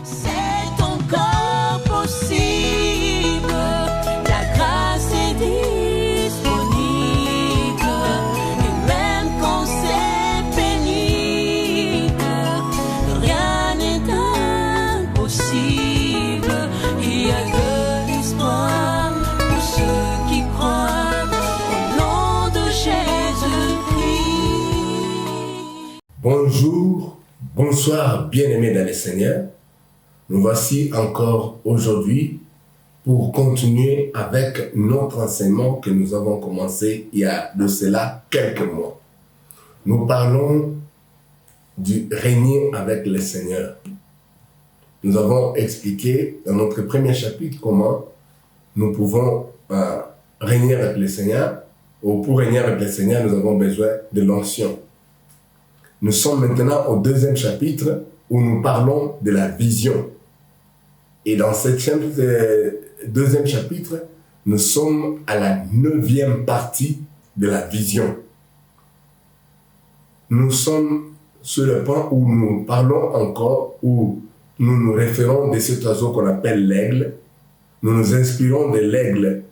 C'est encore possible, la grâce est disponible, et même quand c'est pénible, rien n'est impossible. Il y a de l'espoir pour ceux qui croient au nom de Jésus-Christ. Bonjour, bonsoir, bien-aimés dans le Seigneur. Nous voici encore aujourd'hui pour continuer avec notre enseignement que nous avons commencé il y a de cela quelques mois. Nous parlons du régner avec le Seigneur. Nous avons expliqué dans notre premier chapitre comment nous pouvons régner avec le Seigneur. Ou pour régner avec le Seigneur, nous avons besoin de l'onction. Nous sommes maintenant au deuxième chapitre où nous parlons de la vision. Et dans ce deuxième chapitre, nous sommes à la 9e partie de la vision. Nous sommes sur le point où nous parlons encore, où nous nous référons de cet oiseau qu'on appelle l'aigle. Nous nous inspirons de l'aigle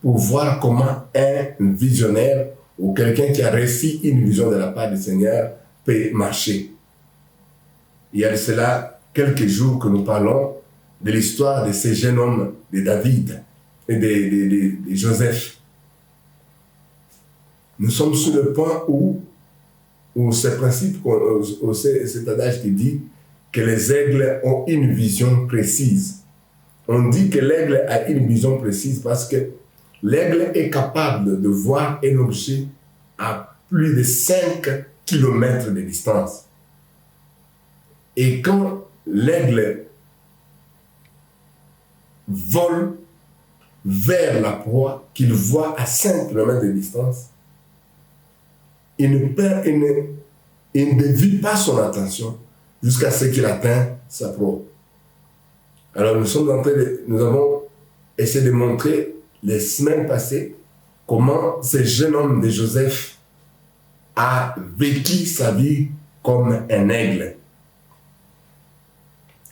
pour voir comment un visionnaire ou quelqu'un qui a reçu une vision de la part du Seigneur peut marcher. Il y a de cela quelques jours que nous parlons de l'histoire de ces jeunes hommes de David et de Joseph. Nous sommes sur le point où ce principe, cet adage qui dit que les aigles ont une vision précise. On dit que l'aigle a une vision précise parce que l'aigle est capable de voir un objet à plus de 5 kilomètres de distance. Et quand l'aigle vole vers la proie qu'il voit à 5 km de distance, il ne dévie pas son attention jusqu'à ce qu'il atteigne sa proie. Alors nous avons essayé de montrer les semaines passées comment ce jeune homme de Joseph a vécu sa vie comme un aigle.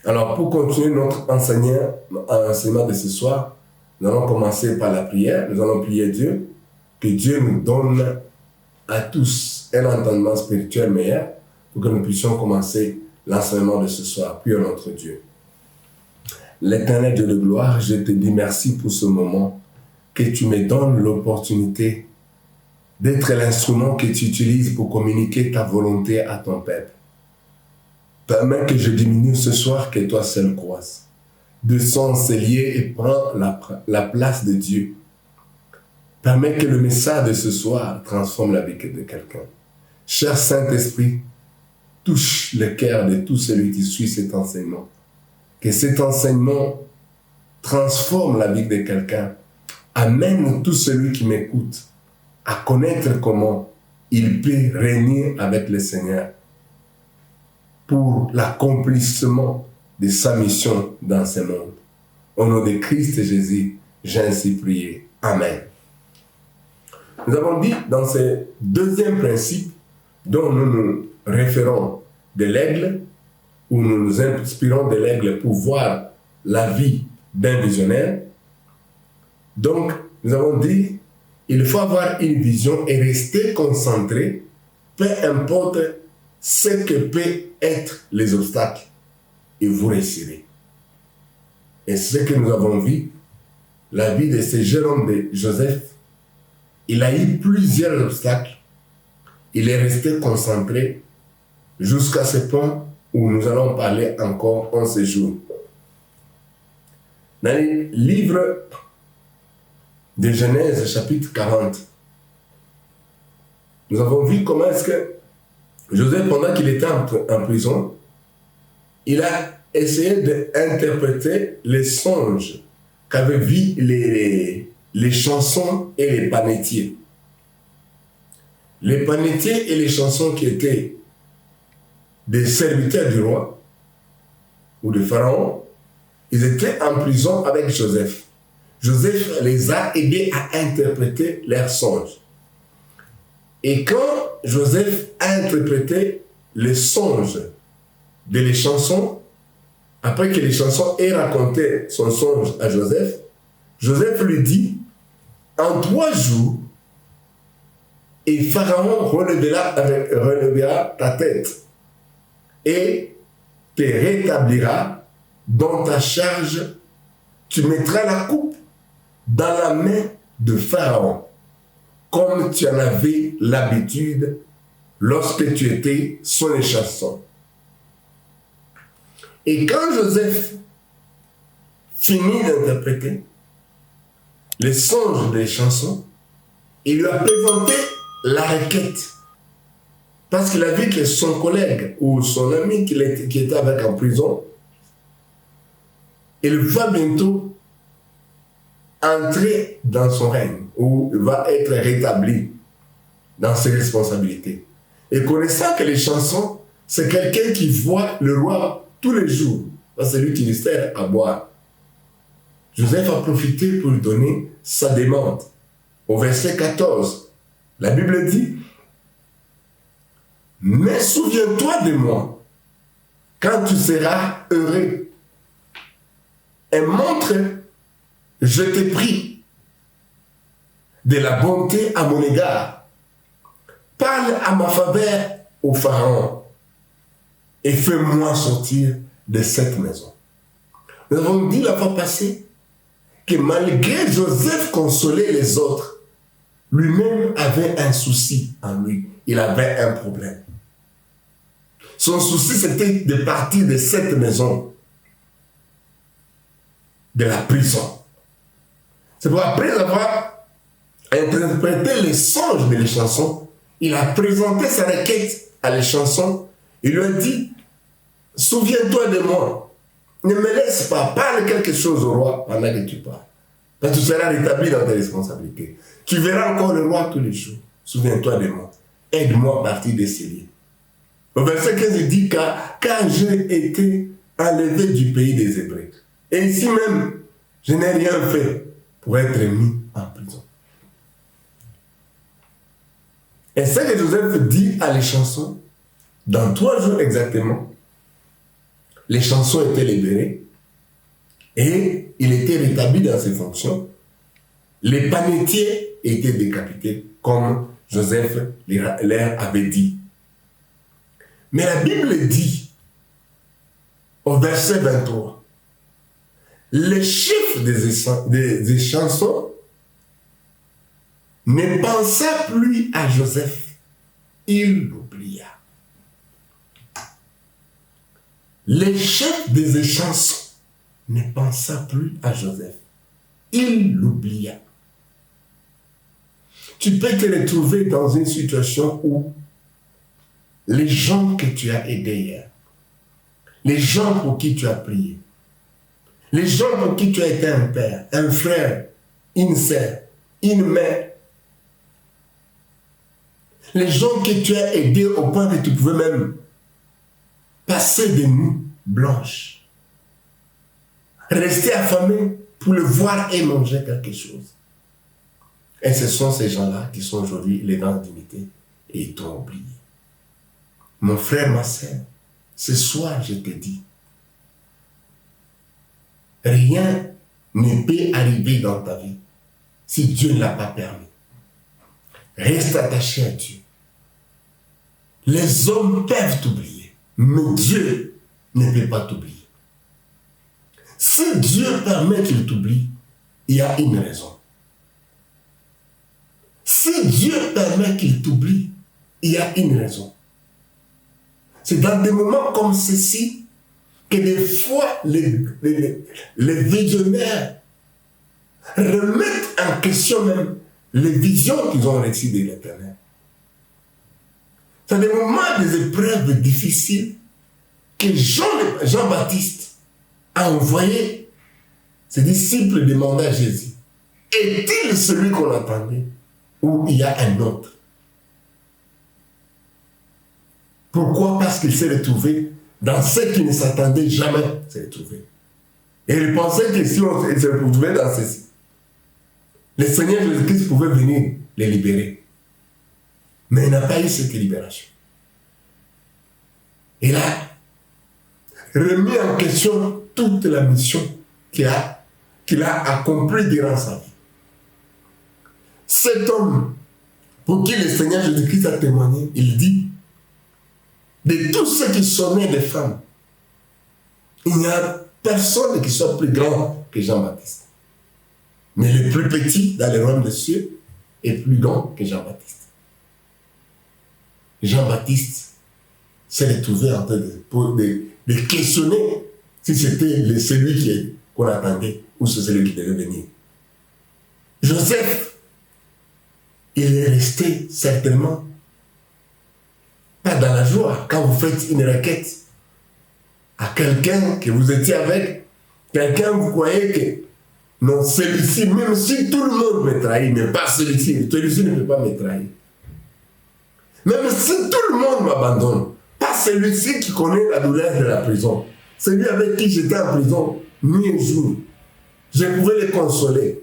Alors, pour continuer notre enseignement de ce soir, nous allons commencer par la prière. Nous allons prier Dieu, que Dieu nous donne à tous un entendement spirituel meilleur pour que nous puissions commencer l'enseignement de ce soir. Prions notre Dieu. L'Éternel Dieu de gloire, je te dis merci pour ce moment, que tu me donnes l'opportunité d'être l'instrument que tu utilises pour communiquer ta volonté à ton peuple. Permets que je diminue ce soir, que toi seul croisses. Descends liés et prends la place de Dieu. Permets que le message de ce soir transforme la vie de quelqu'un. Cher Saint-Esprit, touche le cœur de tout celui qui suit cet enseignement. Que cet enseignement transforme la vie de quelqu'un. Amène tout celui qui m'écoute à connaître comment il peut régner avec le Seigneur pour l'accomplissement de sa mission dans ce monde. Au nom de Christ Jésus, j'ai ainsi prié. Amen. Nous avons dit dans ce deuxième principe dont nous nous référons de l'aigle, où nous nous inspirons de l'aigle pour voir la vie d'un visionnaire. Donc, nous avons dit, il faut avoir une vision et rester concentré, peu importe ce que peut être les obstacles, et vous réussirez. Et ce que nous avons vu, la vie de ce jeune homme de Joseph, il a eu plusieurs obstacles, il est resté concentré jusqu'à ce point où nous allons parler encore en ce jour. Dans le livre de Genèse, chapitre 40, nous avons vu comment est-ce que Joseph, pendant qu'il était en prison, il a essayé d'interpréter les songes qu'avaient vu les chansons et les panetiers. Les panetiers et les chansons qui étaient des serviteurs du roi ou de Pharaon, ils étaient en prison avec Joseph. Joseph les a aidés à interpréter leurs songes. Et quand Joseph a interprété les songes de les chansons, après que les chansons aient raconté son songe à Joseph, Joseph lui dit, en 3 jours, et Pharaon relevera ta tête et te rétablira dans ta charge. Tu mettras la coupe dans la main de Pharaon, comme tu en avais l'habitude lorsque tu étais son échasson. Et quand Joseph finit d'interpréter les songes des chansons, il lui a présenté la requête. Parce qu'il a vu que son collègue ou son ami qui était avec en prison, il va bientôt entrer dans son règne, où il va être rétabli dans ses responsabilités. Et connaissant que les chansons, c'est quelqu'un qui voit le roi tous les jours. C'est lui qui lui sert à boire. Joseph a profité pour lui donner sa demande. Au verset 14, la Bible dit, « Mais souviens-toi de moi quand tu seras heureux et montre, je te prie, de la bonté à mon égard. Parle à ma faveur au Pharaon et fais-moi sortir de cette maison. » Nous avons dit la fois passée que malgré Joseph consolait les autres, lui-même avait un souci en lui. Il avait un problème. Son souci, c'était de partir de cette maison, de la prison. C'est pour après avoir interprété les songes de les chansons, il a présenté sa requête à les chansons. Il lui a dit, souviens-toi de moi. Ne me laisse pas, parle quelque chose au roi pendant que tu parles. Parce que tu seras rétabli dans tes responsabilités. Tu verras encore le roi tous les jours. Souviens-toi de moi. Aide-moi à partir de ces lieux. Au verset 15, il dit, car j'ai été enlevé du pays des Hébreux. Et ici même, je n'ai rien fait pour être mis en prison. Et ce que Joseph dit à les chansons, dans 3 jours exactement, les chansons étaient libérées et il était rétabli dans ses fonctions. Les panetiers étaient décapités, comme Joseph leur avait dit. Mais la Bible dit, au verset 23, le chef des chansons ne pensa plus à Joseph, il l'oublia. Le chef des chansons ne pensa plus à Joseph, il l'oublia. Tu peux te retrouver dans une situation où les gens que tu as aidés hier, les gens pour qui tu as prié, les gens pour qui tu as été un père, un frère, une sœur, une mère, les gens que tu as aidés au point que tu pouvais même passer des nuits blanches, rester affamé pour le voir et manger quelque chose. Et ce sont ces gens-là qui sont aujourd'hui les grands dignités et ils t'ont oublié. Mon frère, ma sœur, ce soir je te dis, rien ne peut arriver dans ta vie si Dieu ne l'a pas permis. Reste attaché à Dieu. Les hommes peuvent t'oublier, mais Dieu ne peut pas t'oublier. Si Dieu permet qu'il t'oublie, il y a une raison. Si Dieu permet qu'il t'oublie, il y a une raison. C'est dans des moments comme ceci que des fois les visionnaires remettent en question même les visions qu'ils ont reçues de l'Éternel. C'est des moments, des épreuves difficiles que Jean-Baptiste a envoyé ses disciples demander à Jésus, est-il celui qu'on attendait ou il y a un autre? Pourquoi? Parce qu'il s'est retrouvé dans ce qu'il ne s'attendait jamais à se retrouver. Et il pensait que si on se retrouvait dans ceci, le Seigneur Jésus-Christ pouvait venir les libérer. Mais il n'a pas eu cette libération. Il a remis en question toute la mission qu'il a accomplie durant sa vie. Cet homme, pour qui le Seigneur Jésus-Christ a témoigné, il dit, de tous ceux qui sont nés des femmes, il n'y a personne qui soit plus grand que Jean-Baptiste. Mais le plus petit dans le royaume des cieux est plus grand que Jean-Baptiste. Jean-Baptiste s'est retrouvé en train de questionner si c'était celui qu'on attendait ou si c'est celui qui devait venir. Joseph, il est resté certainement pas dans la joie quand vous faites une requête à quelqu'un que vous étiez avec, quelqu'un vous croyez que non, celui-ci, même si tout le monde me trahit, mais pas celui-ci ne peut pas me trahir. Même si tout le monde m'abandonne, pas celui-ci qui connaît la douleur de la prison, celui avec qui j'étais en prison nuit et jour. Je pouvais le consoler.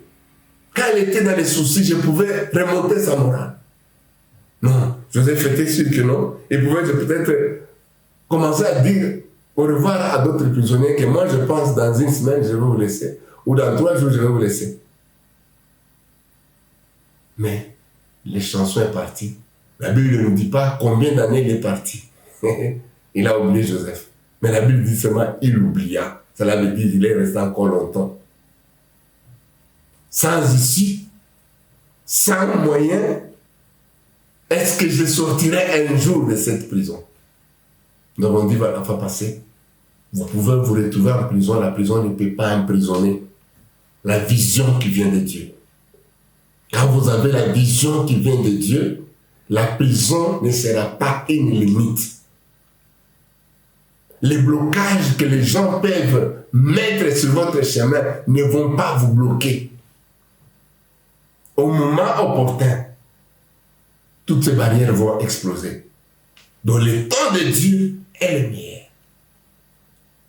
Quand il était dans les soucis, je pouvais remonter sa morale. Non, Joseph était sûr que non. Il pouvait peut-être commencer à dire au revoir à d'autres prisonniers que moi je pense dans une semaine je vais vous laisser, ou dans 3 jours je vais vous laisser. Mais les chansons est parti. La Bible ne nous dit pas combien d'années il est parti. Il a oublié Joseph. Mais la Bible dit seulement il oublia. Cela veut dire qu'il est resté encore longtemps. Sans issue, sans moyen, est-ce que je sortirai un jour de cette prison? Nous avons dit, la fois passée, vous pouvez vous retrouver en prison, la prison ne peut pas emprisonner la vision qui vient de Dieu. Quand vous avez la vision qui vient de Dieu, la prison ne sera pas une limite. Les blocages que les gens peuvent mettre sur votre chemin ne vont pas vous bloquer. Au moment opportun, toutes ces barrières vont exploser. Donc le temps de Dieu est le meilleur.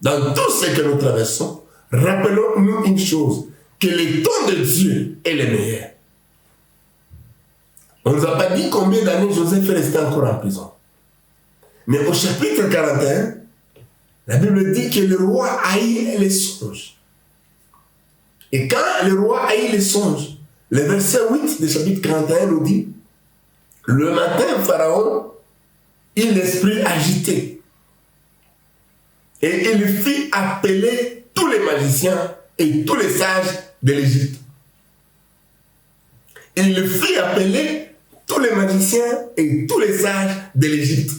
Dans tout ce que nous traversons, rappelons-nous une chose, que le temps de Dieu est le meilleur. On ne nous a pas dit combien d'années Joseph est resté encore en prison. Mais au chapitre 41, la Bible dit que le roi haït les songes. Et quand le roi haït les songes, le verset 8 du chapitre 41 nous dit, le matin, Pharaon eut l'esprit agité. Et il fit appeler tous les magiciens et tous les sages de l'Égypte. Il fit appeler tous les magiciens et tous les sages de l'Égypte.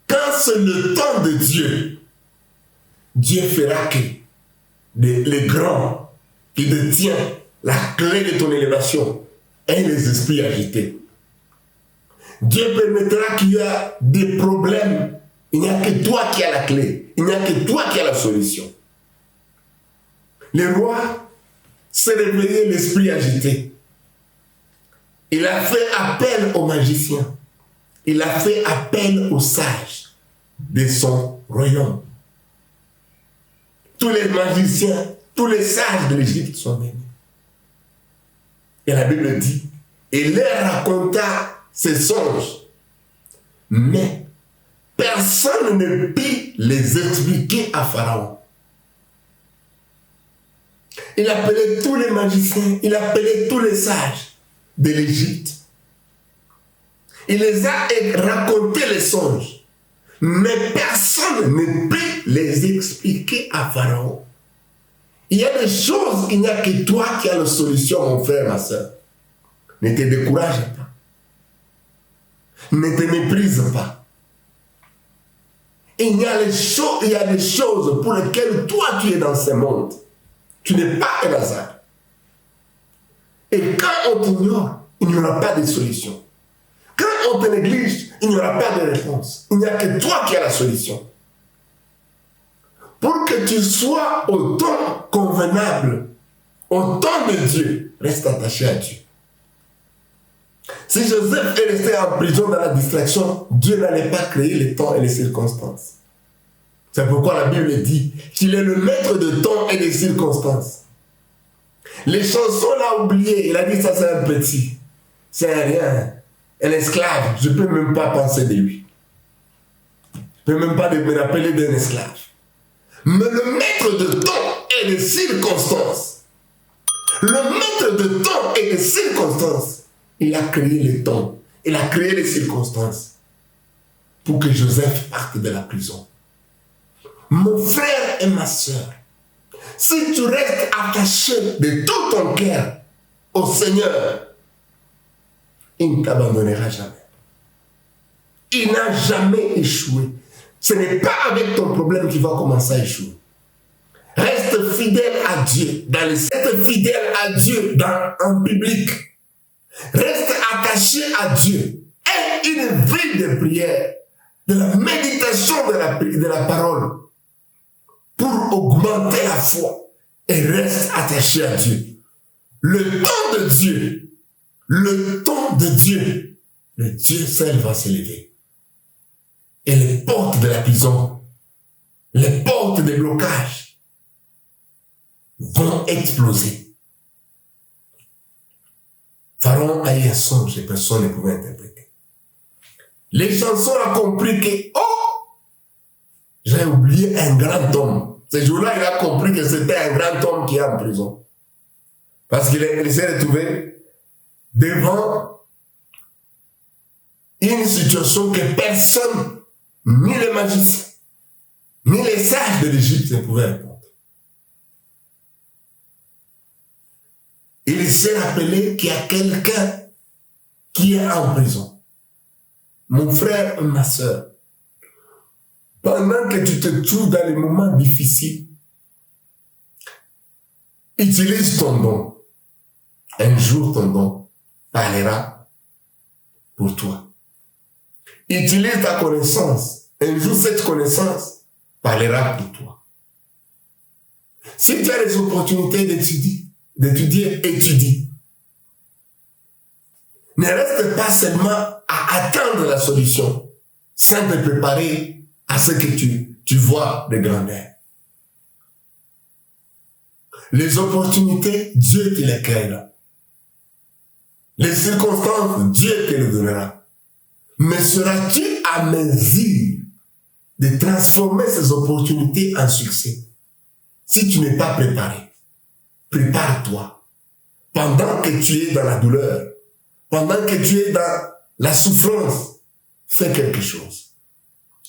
Quand c'est le temps de Dieu, Dieu fera que les grands qui détiennent la clé de ton élévation aient les esprits agités. Dieu permettra qu'il y ait des problèmes. Il n'y a que toi qui as la clé. Il n'y a que toi qui as la solution. Le roi s'est réveillé l'esprit agité. Il a fait appel aux magiciens. Il a fait appel aux sages de son royaume. Tous les magiciens, tous les sages de l'Égypte sont venus. Et la Bible dit, il leur raconta ses songes. Mais personne ne put les expliquer à Pharaon. Il appelait tous les magiciens, il appelait tous les sages de l'Égypte. Il les a raconté les songes. Mais personne ne peut les expliquer à Pharaon. Il y a des choses, il n'y a que toi qui as la solution, mon frère, ma soeur. Ne te décourage pas. Ne te méprise pas. Il y a des choses pour lesquelles toi tu es dans ce monde. Tu n'es pas un hasard. Et quand on t'ignore, il n'y aura pas de solution. Quand on te néglige, il n'y aura pas de réponse. Il n'y a que toi qui as la solution. Pour que tu sois au temps convenable, au temps de Dieu, reste attaché à Dieu. Si Joseph est resté en prison dans la distraction, Dieu n'allait pas créer les temps et les circonstances. C'est pourquoi la Bible dit qu'il est le maître de temps et des circonstances. Les chansons l'a oublié, il a dit ça c'est un petit, c'est un rien, un esclave, je ne peux même pas penser de lui. Je ne peux même pas me rappeler d'un esclave. Mais le maître de temps et de circonstances, le maître de temps et de circonstances, il a créé le temps, il a créé les circonstances pour que Joseph parte de la prison. Mon frère et ma soeur, si tu restes attaché de tout ton cœur au Seigneur, il ne t'abandonnera jamais. Il n'a jamais échoué. Ce n'est pas avec ton problème qu'il va commencer à échouer. Reste fidèle à Dieu, reste fidèle à Dieu en public. Reste attaché à Dieu. Aie une vie de prière, de la méditation de la parole pour augmenter la foi et reste attaché à Dieu. Le temps de Dieu, le Dieu seul va s'élever. Et les portes de la prison, les portes des blocages vont exploser. Pharaon a eu un songe et personne ne pouvait interpréter. Les chansons ont compris que, j'ai oublié un grand homme. Ce jour-là, il a compris que c'était un grand homme qui est en prison. Parce qu'il s'est retrouvé devant une situation que personne, ni les magiciens, ni les sages de l'Égypte ne pouvaient répondre. Il s'est rappelé qu'il y a quelqu'un qui est en prison. Mon frère, ma soeur, pendant que tu te trouves dans les moments difficiles, utilise ton don. Un jour, ton don parlera pour toi. Utilise ta connaissance. Un jour, cette connaissance parlera pour toi. Si tu as les opportunités d'étudier, étudie. Ne reste pas seulement à attendre la solution, sans te préparer à ce que tu vois de grandeur. Les opportunités, Dieu te les créera. Les circonstances, Dieu te les donnera. Mais seras-tu à mesure de transformer ces opportunités en succès? Si tu n'es pas préparé, prépare-toi. Pendant que tu es dans la douleur, pendant que tu es dans la souffrance, fais quelque chose.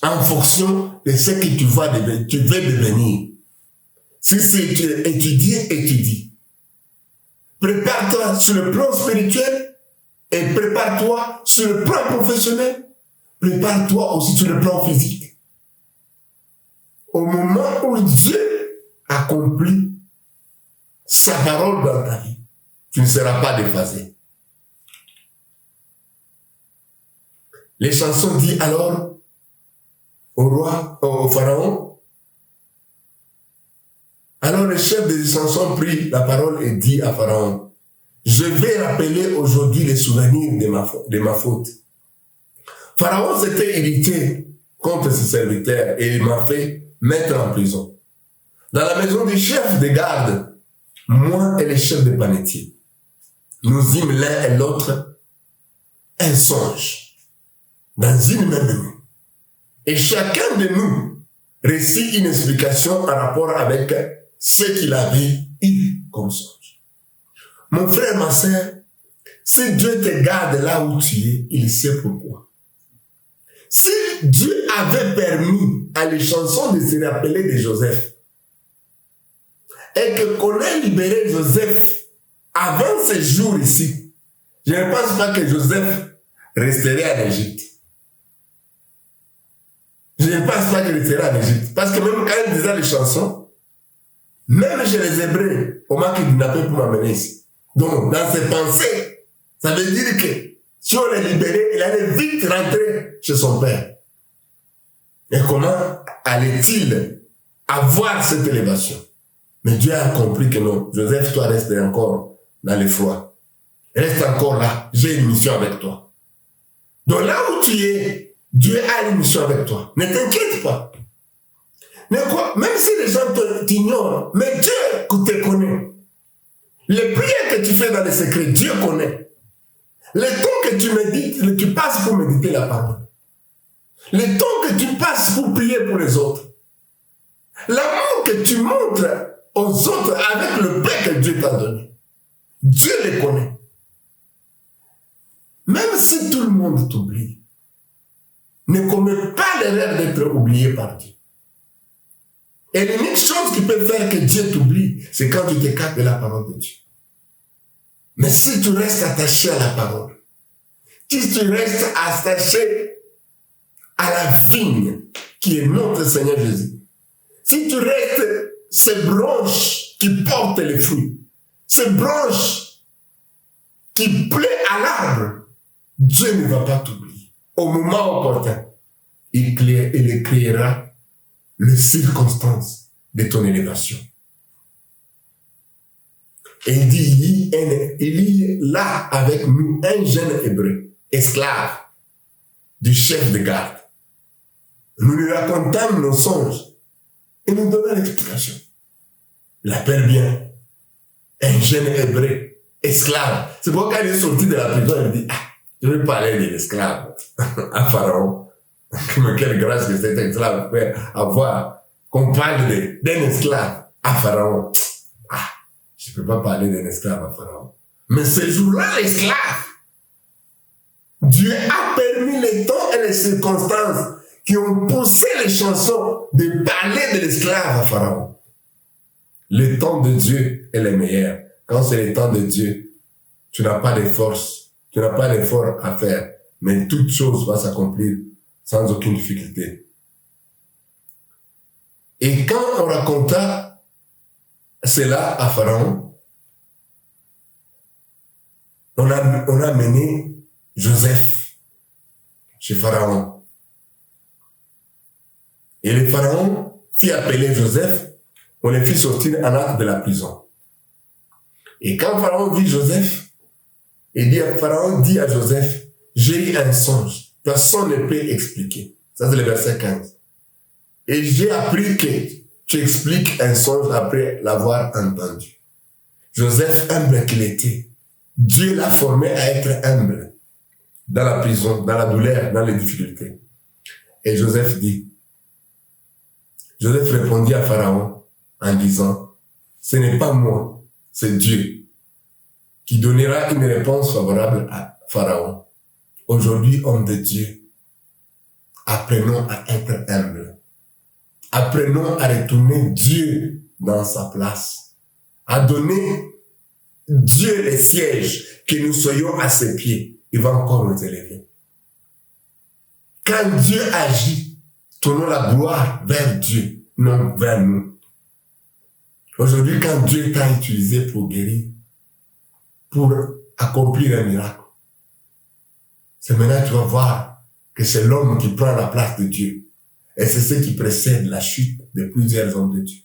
En fonction de ce que tu veux devenir. Si c'est étudier, étudie. Prépare-toi sur le plan spirituel et prépare-toi sur le plan professionnel. Prépare-toi aussi sur le plan physique. Au moment où Dieu accomplit sa parole dans ta vie, tu ne seras pas déphasé. Les chansons disent alors au pharaon. Alors le chef des chansons prit la parole et dit à Pharaon, je vais rappeler aujourd'hui les souvenirs de ma faute. Pharaon s'était irrité contre ses serviteurs et il m'a fait mettre en prison. Dans la maison du chef de garde, moi et le chef des panetiers, nous eûmes l'un et l'autre un songe dans une même nuit. Et chacun de nous récit une explication en rapport avec ce qu'il avait eu comme songe. Mon frère, ma soeur, si Dieu te garde là où tu es, il sait pourquoi. Si Dieu avait permis à les chansons de se rappeler de Joseph, et qu'on ait libéré Joseph avant ce jour ici, je ne pense pas que Joseph resterait en Égypte. Je ne pense pas qu'il resterait en Égypte. Parce que même quand il disait les chansons, même chez les Hébreux, on m'a kidnappé pour m'amener ici. Donc, dans ses pensées, ça veut dire que si on l'a libéré, il allait vite rentrer chez son père. Et comment allait-il avoir cette élévation? Mais Dieu a compris que non. Joseph, toi, reste encore dans le froid. Reste encore là. J'ai une mission avec toi. Donc là où tu es, Dieu a une mission avec toi. Ne t'inquiète pas. Même si les gens t'ignorent, mais Dieu te connaît. Les prières que tu fais dans les secrets, Dieu connaît. Le temps que tu médites, tu passes pour méditer la parole. Le temps que tu passes pour prier pour les autres. L'amour que tu montres aux autres avec le pain que Dieu t'a donné. Dieu les connaît. Même si tout le monde t'oublie, ne commets pas l'erreur d'être oublié par Dieu. Et l'unique chose qui peut faire que Dieu t'oublie, c'est quand tu t'écartes de la parole de Dieu. Mais si tu restes attaché à la parole, si tu restes attaché à la vigne qui est notre Seigneur Jésus, si tu restes ces branches qui portent les fruits, ces branches qui plaisent à l'arbre, Dieu ne va pas t'oublier. Au moment opportun, il créera les circonstances de ton élévation. Et il dit, il y a là avec nous un jeune hébreu, esclave du chef de garde. Nous lui racontâmes nos songes et nous donnons l'explication. Il appelle bien un jeune hébreu, esclave. C'est pourquoi quand il est sorti de la prison, il dit, je vais parler de l'esclave à Pharaon. Mais quelle grâce que cet esclave peut avoir, qu'on parle d'un esclave à Pharaon. Je ne peux pas parler d'un esclave à Pharaon. Mais ce jour-là, l'esclave, Dieu a permis les temps et les circonstances qui ont poussé les chansons de parler de l'esclave à Pharaon. Le temps de Dieu est le meilleur. Quand c'est le temps de Dieu, tu n'as pas de force, tu n'as pas d'effort à faire, mais toute chose va s'accomplir sans aucune difficulté. Et quand on raconta cela à Pharaon, on a mené Joseph chez Pharaon. Et le Pharaon fit appeler Joseph, on le fit sortir en acte de la prison. Et quand Pharaon vit Joseph, Pharaon dit à Joseph, j'ai eu un songe, personne ne peut expliquer. Ça c'est le verset 15. Et j'ai appris que tu expliques un songe après l'avoir entendu. Joseph, humble qu'il était, Dieu l'a formé à être humble dans la prison, dans la douleur, dans les difficultés. Et Joseph répondit à Pharaon en disant, ce n'est pas moi, c'est Dieu qui donnera une réponse favorable à Pharaon. Aujourd'hui, homme de Dieu, apprenons à être humble. Apprenons à retourner Dieu dans sa place. À donner Dieu les sièges, que nous soyons à ses pieds. Il va encore nous élever. Quand Dieu agit, tournons la gloire vers Dieu, non vers nous. Aujourd'hui, quand Dieu t'a utilisé pour guérir, pour accomplir un miracle, c'est maintenant que tu vas voir que c'est l'homme qui prend la place de Dieu. Et c'est ce qui précède la chute de plusieurs hommes de Dieu.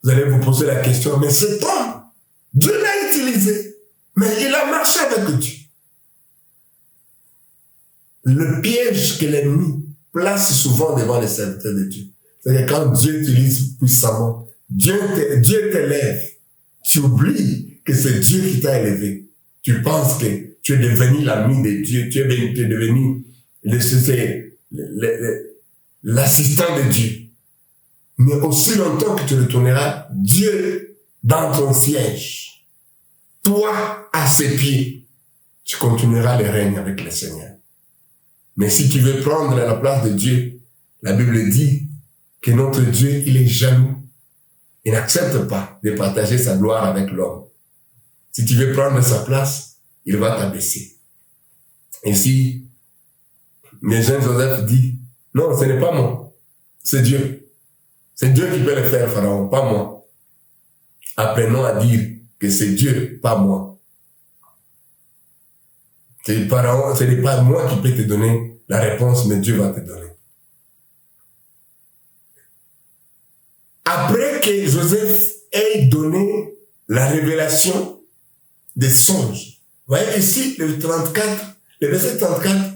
Vous allez vous poser la question, mais cet homme, Dieu l'a utilisé, mais il a marché avec Dieu. Le piège que l'ennemi place souvent devant les serviteurs de Dieu, c'est que quand Dieu utilise puissamment, Dieu t'élève, tu oublies que c'est Dieu qui t'a élevé. Tu penses que tu es devenu l'ami de Dieu, tu es devenu l'assistant de Dieu. Mais aussi longtemps que tu retourneras Dieu dans ton siège, toi à ses pieds, tu continueras le règne avec le Seigneur. Mais si tu veux prendre la place de Dieu, la Bible dit que notre Dieu, il est jaloux. Il n'accepte pas de partager sa gloire avec l'homme. Si tu veux prendre sa place, il va t'abaisser. Ainsi, le jeune Joseph dit, non, ce n'est pas moi, c'est Dieu. C'est Dieu qui peut le faire, Pharaon, pas moi. Apprenons à dire que c'est Dieu, pas moi. C'est Pharaon, ce n'est pas moi qui peux te donner la réponse, mais Dieu va te donner. Après que Joseph ait donné la révélation des songes, vous voyez ici, le verset 34,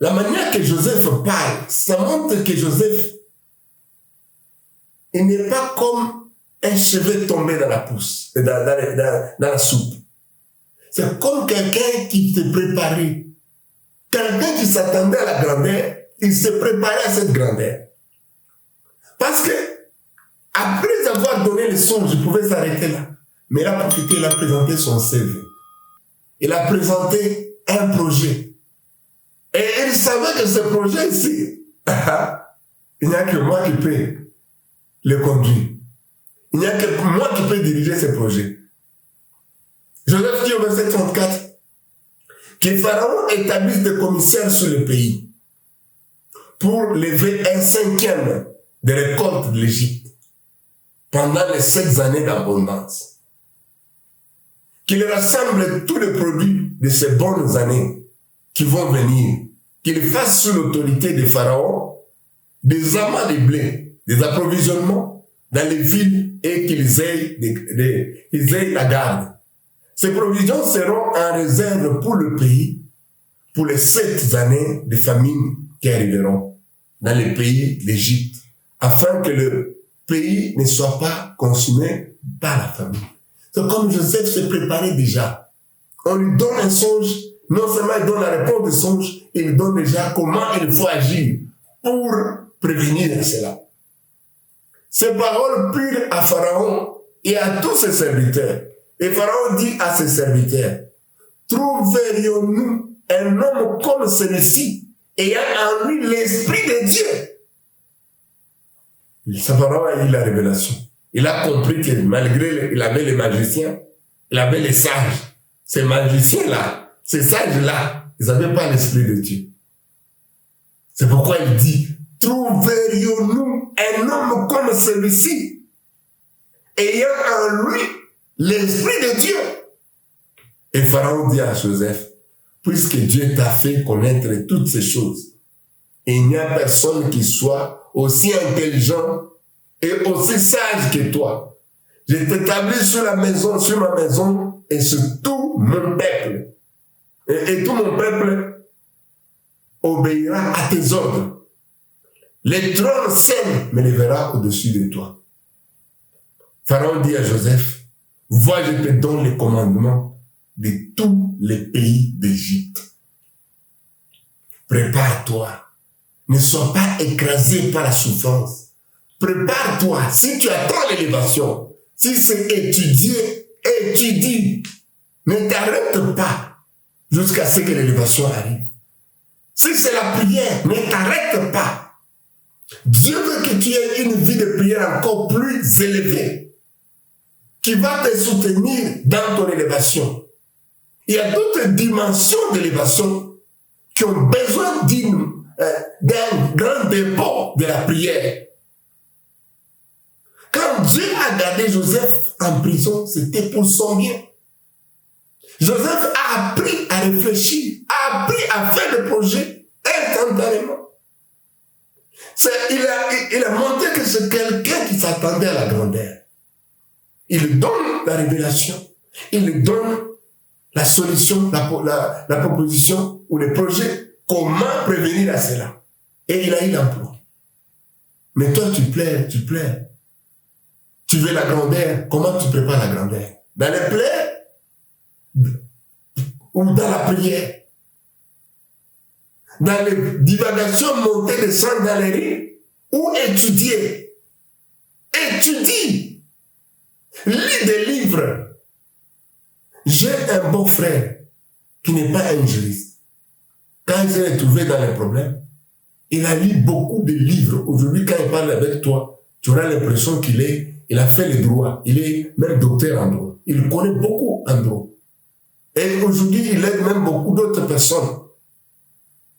la manière que Joseph parle, ça montre que Joseph, il n'est pas comme un cheveu tombé dans la pousse, dans la soupe. C'est comme quelqu'un qui s'est préparé. Quelqu'un qui s'attendait à la grandeur, il s'est préparé à cette grandeur. Parce que Après avoir donné les songes, il pouvait s'arrêter là. Mais il a profité, il a présenté son CV. Il a présenté un projet. Et il savait que ce projet ici, il n'y a que moi qui peux le conduire. Il n'y a que moi qui peux diriger ce projet. Joseph dit au verset 34 que Pharaon établisse des commissaires sur le pays pour lever 1/5 des récoltes de l'Égypte pendant les 7 années d'abondance. Qu'il rassemble tous les produits de ces bonnes années qui vont venir. Qu'il fasse sous l'autorité de Pharaon des amas de blé, des approvisionnements dans les villes et qu'ils aient la garde. Ces provisions seront en réserve pour le pays pour les 7 années de famine qui arriveront dans le pays d'Égypte, afin que le pays ne soit pas consumé par la famine. C'est comme Joseph se préparait déjà. On lui donne un songe, non seulement il donne la réponse du songe, il lui donne déjà comment il faut agir pour prévenir cela. Ces paroles purent à Pharaon et à tous ses serviteurs. Et Pharaon dit à ses serviteurs, trouverions-nous un homme comme celui-ci, ayant en lui l'Esprit de Dieu? Pharaon a eu la révélation. Il a compris que malgré il avait les magiciens, il avait les sages. Ces magiciens-là, ces sages-là, ils n'avaient pas l'Esprit de Dieu. C'est pourquoi il dit, trouverions-nous un homme comme celui-ci, ayant en lui l'Esprit de Dieu? Et Pharaon dit à Joseph, puisque Dieu t'a fait connaître toutes ces choses, et il n'y a personne qui soit aussi intelligent et aussi sage que toi. Je t'établis sur ma maison et sur tout mon peuple. Et tout mon peuple obéira à tes ordres. Le trône seul me lèvera au-dessus de toi. Pharaon dit à Joseph, vois, je te donne les commandements de tous les pays d'Égypte. Prépare-toi. Ne sois pas écrasé par la souffrance. Prépare-toi. Si tu attends l'élévation, si c'est étudier, étudie. Ne t'arrête pas jusqu'à ce que l'élévation arrive. Si c'est la prière, ne t'arrête pas. Dieu veut que tu aies une vie de prière encore plus élevée, qui va te soutenir dans ton élévation. Il y a d'autres dimensions d'élévation qui ont besoin d'un grand dépôt de la prière. Quand Dieu a gardé Joseph en prison, c'était pour son bien. Joseph a appris à réfléchir, a appris à faire des projets instantanément. Il a montré que c'est quelqu'un qui s'attendait à la grandeur. Il lui donne la révélation, il lui donne la solution, la proposition ou le projet, comment prévenir à cela. Et il a eu l'emploi. Mais toi, tu plais. Tu veux la grandeur, comment tu prépares la grandeur? Dans les plaies ou dans la prière? Dans les divagations, monter, descendre dans les rues, ou étudier? Étudie! Lis des livres. J'ai un bon frère qui n'est pas un juriste. Quand il s'est retrouvé dans les problèmes, il a lu beaucoup de livres. Aujourd'hui, quand il parle avec toi, tu auras l'impression il a fait le droit. Il est même docteur en droit. Il connaît beaucoup en droit. Et aujourd'hui, il aide même beaucoup d'autres personnes.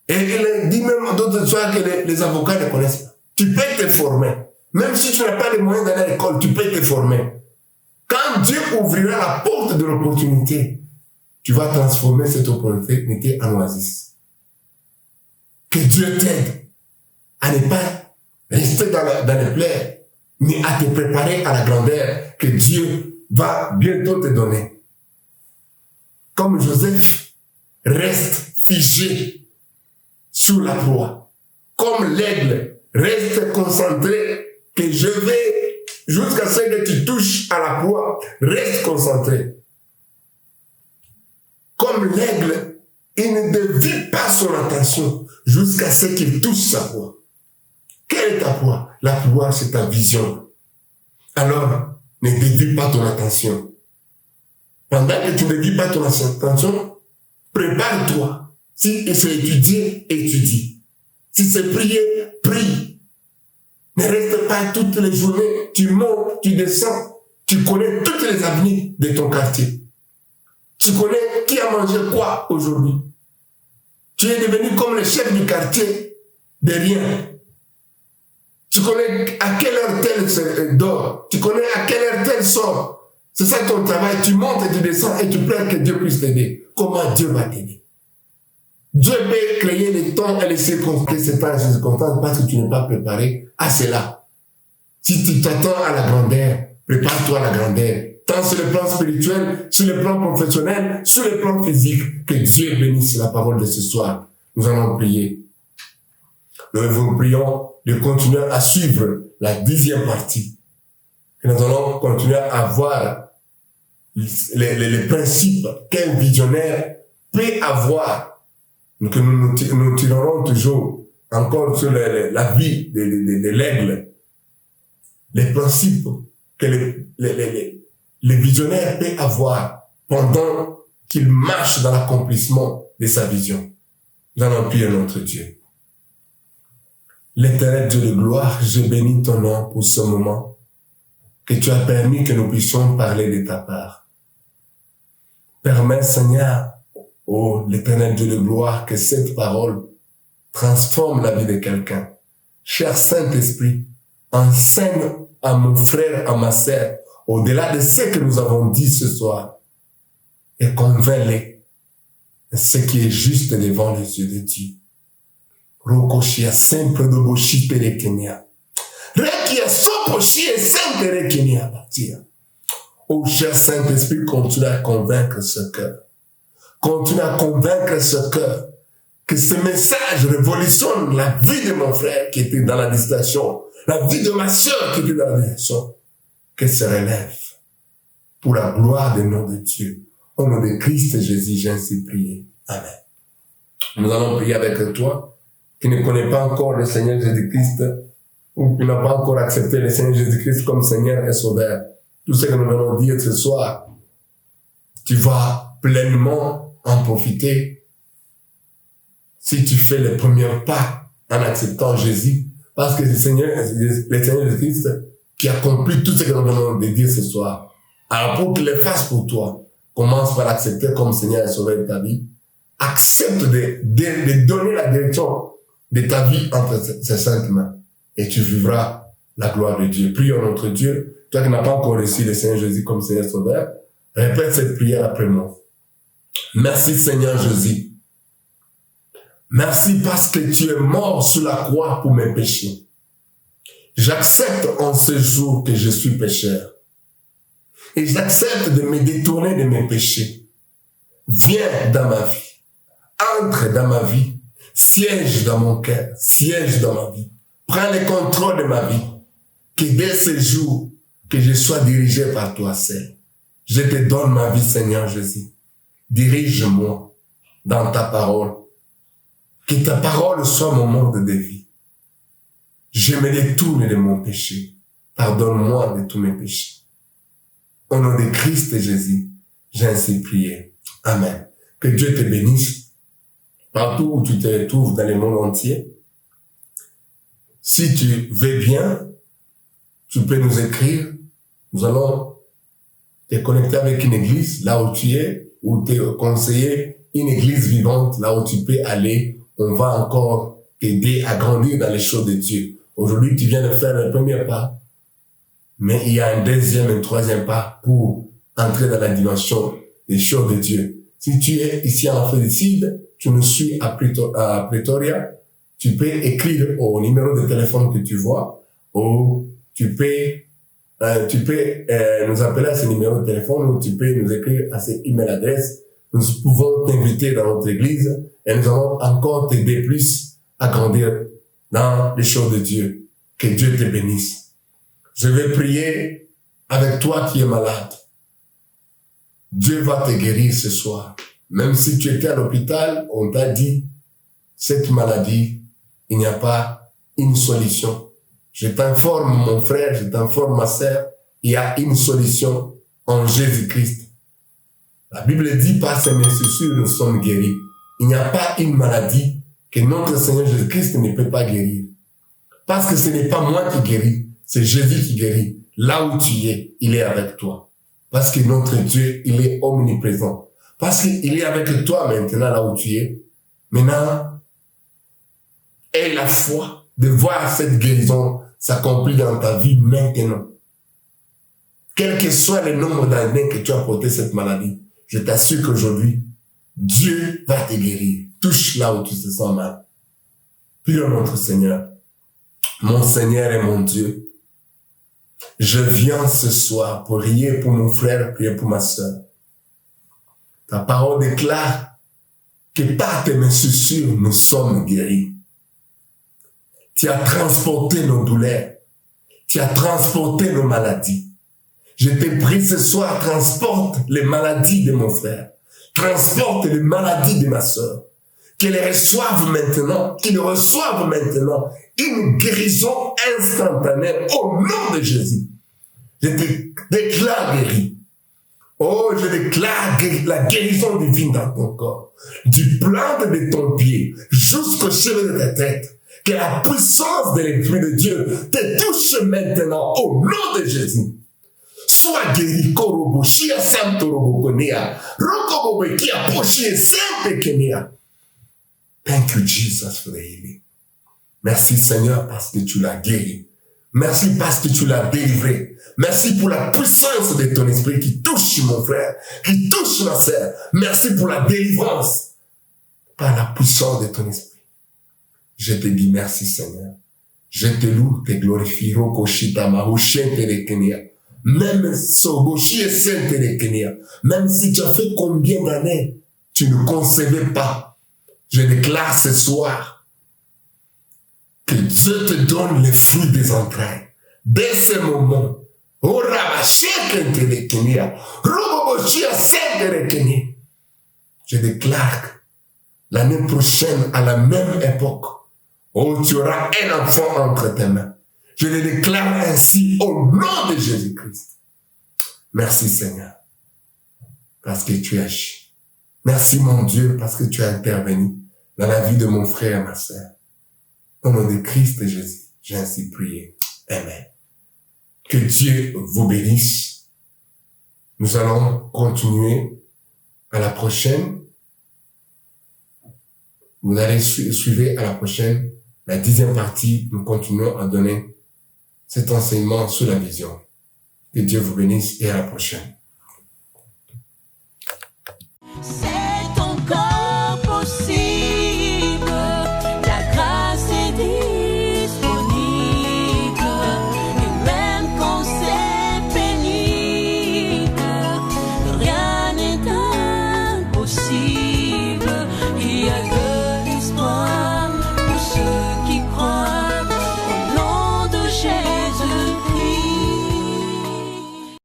Et il dit même d'autres choses que les avocats ne connaissent pas. Tu peux te former. Même si tu n'as pas les moyens d'aller à l'école, tu peux te former. Quand Dieu ouvrira la porte de l'opportunité, tu vas transformer cette opportunité en oasis. Que Dieu t'aide à ne pas rester dans les plaies, mais à te préparer à la grandeur que Dieu va bientôt te donner. Comme Joseph reste figé sous la proie. Comme l'aigle reste concentré, que je vais jusqu'à ce que tu touches à la proie, reste concentré. Comme l'aigle, il ne dévie pas son attention jusqu'à ce qu'il touche sa proie. Quelle est ta proie? La proie, c'est ta vision. alors ne dévie pas ton attention. Pendant que tu ne dévies pas ton attention, prépare-toi. Si c'est étudier, étudie. Si c'est prier, prie. Ne reste pas toutes les journées, tu montes, tu descends, tu connais toutes les avenues de ton quartier. Tu connais qui a mangé quoi aujourd'hui. Tu es devenu comme le chef du quartier de rien. Tu connais à quelle heure tel dort. Tu connais à quelle heure tel sort. C'est ça ton travail. Tu montes et tu descends et tu plains que Dieu puisse t'aider. Comment Dieu va t'aider? Dieu peut créer les temps et les circonstances. C'est pas les circonstances parce que tu n'es pas préparé à cela. Si tu t'attends à la grandeur, prépare-toi à la grandeur. Tant sur le plan spirituel, sur le plan professionnel, sur le plan physique. Que Dieu bénisse la parole de ce soir. Nous allons prier. Nous vous prions de continuer à suivre la 10e partie. Et nous allons continuer à voir les principes qu'un visionnaire peut avoir. Que nous tirerons toujours encore sur la vie de l'aigle. Les principes que les visionnaires peuvent avoir pendant qu'il marche dans l'accomplissement de sa vision. Nous allons prier notre Dieu. L'éternel Dieu de gloire, je bénis ton nom pour ce moment que tu as permis que nous puissions parler de ta part. Permets, Seigneur, ô l'éternel Dieu de gloire, que cette parole transforme la vie de quelqu'un. Cher Saint-Esprit, enseigne à mon frère, à ma sœur, au-delà de ce que nous avons dit ce soir, et convainc-les de ce qui est juste devant les yeux de Dieu. Rokoshia sempre do boshi perekenia. Rekia soposhi et sempre rekenia batia. Ô cher Saint-Esprit, continue à convaincre ce cœur. Continue à convaincre ce cœur. Que ce message révolutionne la vie de mon frère qui était dans la distraction. La vie de ma sœur qui était dans la distraction. Que se relève. Pour la gloire du nom de Dieu. Au nom de Christ Jésus, j'ai ainsi prié. Amen. Nous allons prier avec toi, qui ne connaît pas encore le Seigneur Jésus-Christ, ou qui n'a pas encore accepté le Seigneur Jésus-Christ comme Seigneur et Sauveur. Tout ce que nous allons dire ce soir, tu vas pleinement en profiter si tu fais les premiers pas en acceptant Jésus, parce que le Seigneur Jésus-Christ qui accomplit tout ce que nous allons dire ce soir. Alors pour qu'il le fasse pour toi, commence par l'accepter comme Seigneur et Sauveur de ta vie. Accepte de donner la direction de ta vie entre ses saintes mains. Et tu vivras la gloire de Dieu. Prions notre Dieu. Toi qui n'as pas encore reçu le Seigneur Jésus comme Seigneur Sauveur, répète cette prière après moi. Merci Seigneur Jésus. Merci parce que tu es mort sur la croix pour mes péchés. J'accepte en ce jour que je suis pécheur. Et j'accepte de me détourner de mes péchés. Viens dans ma vie. Entre dans ma vie. Siège dans mon cœur. Siège dans ma vie. Prends le contrôle de ma vie. Que dès ce jour, que je sois dirigé par toi seul. Je te donne ma vie, Seigneur Jésus. Dirige-moi dans ta parole. Que ta parole soit mon monde de vie. Je me détourne de mon péché. Pardonne-moi de tous mes péchés. Au nom de Christ Jésus, j'ai ainsi prié. Amen. Que Dieu te bénisse. Partout où tu te trouves dans le monde entier. Si tu veux bien, tu peux nous écrire. Nous allons te connecter avec une église, là où tu es, ou te conseiller une église vivante, là où tu peux aller. On va encore t'aider à grandir dans les choses de Dieu. Aujourd'hui, tu viens de faire le premier pas, mais il y a un deuxième et un troisième pas pour entrer dans la dimension des choses de Dieu. Si tu es ici en Afrique du Sud, tu nous suis à Pretoria, tu peux écrire au numéro de téléphone que tu vois, ou tu peux nous appeler à ce numéro de téléphone, ou tu peux nous écrire à cette email adresse. Nous pouvons t'inviter dans notre église et nous allons encore t'aider plus à grandir dans les choses de Dieu. Que Dieu te bénisse. Je vais prier avec toi qui es malade. Dieu va te guérir ce soir. Même si tu étais à l'hôpital, on t'a dit, cette maladie, il n'y a pas une solution. Je t'informe, mon frère, je t'informe, ma sœur, il y a une solution en Jésus-Christ. La Bible dit, par ses morsures, nous sommes guéris. Il n'y a pas une maladie que notre Seigneur Jésus-Christ ne peut pas guérir. Parce que ce n'est pas moi qui guéris, c'est Jésus qui guérit. Là où tu es, il est avec toi. Parce que notre Dieu, il est omniprésent. Parce qu'il est avec toi maintenant, là où tu es. Maintenant, aie la foi de voir cette guérison s'accomplir dans ta vie maintenant. Quel que soit le nombre d'années que tu as porté cette maladie, je t'assure qu'aujourd'hui, Dieu va te guérir. Touche là où tu te sens mal. Prions notre Seigneur. Mon Seigneur et mon Dieu, je viens ce soir pour prier pour mon frère, prier pour ma soeur. Ta parole déclare que par tes morsures, nous sommes guéris. Tu as transporté nos douleurs. Tu as transporté nos maladies. Je te prie ce soir, transporte les maladies de mon frère. Transporte les maladies de ma soeur. Qu'ils reçoivent maintenant une guérison instantanée au nom de Jésus. Je te déclare guéri. Oh, je déclare la guérison divine dans ton corps. Du plante de ton pied jusqu'au cheveu de ta tête. Que la puissance de l'Esprit de Dieu te touche maintenant au nom de Jésus. Sois guéri, Koroboshia Santorobokonea, Rokobobekia Poshie Santekenea. Thank you, Jesus, for the healing. Merci, Seigneur, parce que tu l'as guéri. Merci parce que tu l'as délivré. Merci pour la puissance de ton esprit qui touche mon frère, qui touche ma sœur. Merci pour la délivrance par la puissance de ton esprit. Je te dis merci, Seigneur. Je te loue, te glorifie. Rokoshita Mahushenterekenia. Même si tu as fait combien d'années, tu ne concevais pas. Je déclare ce soir que Dieu te donne les fruits des entrailles. Dès ce moment, je déclare que l'année prochaine, à la même époque, tu auras un enfant entre tes mains. Je le déclare ainsi au nom de Jésus-Christ. Merci Seigneur, parce que tu agis. Merci mon Dieu, parce que tu as intervenu dans la vie de mon frère et ma sœur. Au nom de Christ et Jésus, j'ai ainsi prié. Amen. Que Dieu vous bénisse. Nous allons continuer à la prochaine. Vous allez suivre à la prochaine, la 10e partie. Nous continuons à donner cet enseignement sur la vision. Que Dieu vous bénisse et à la prochaine.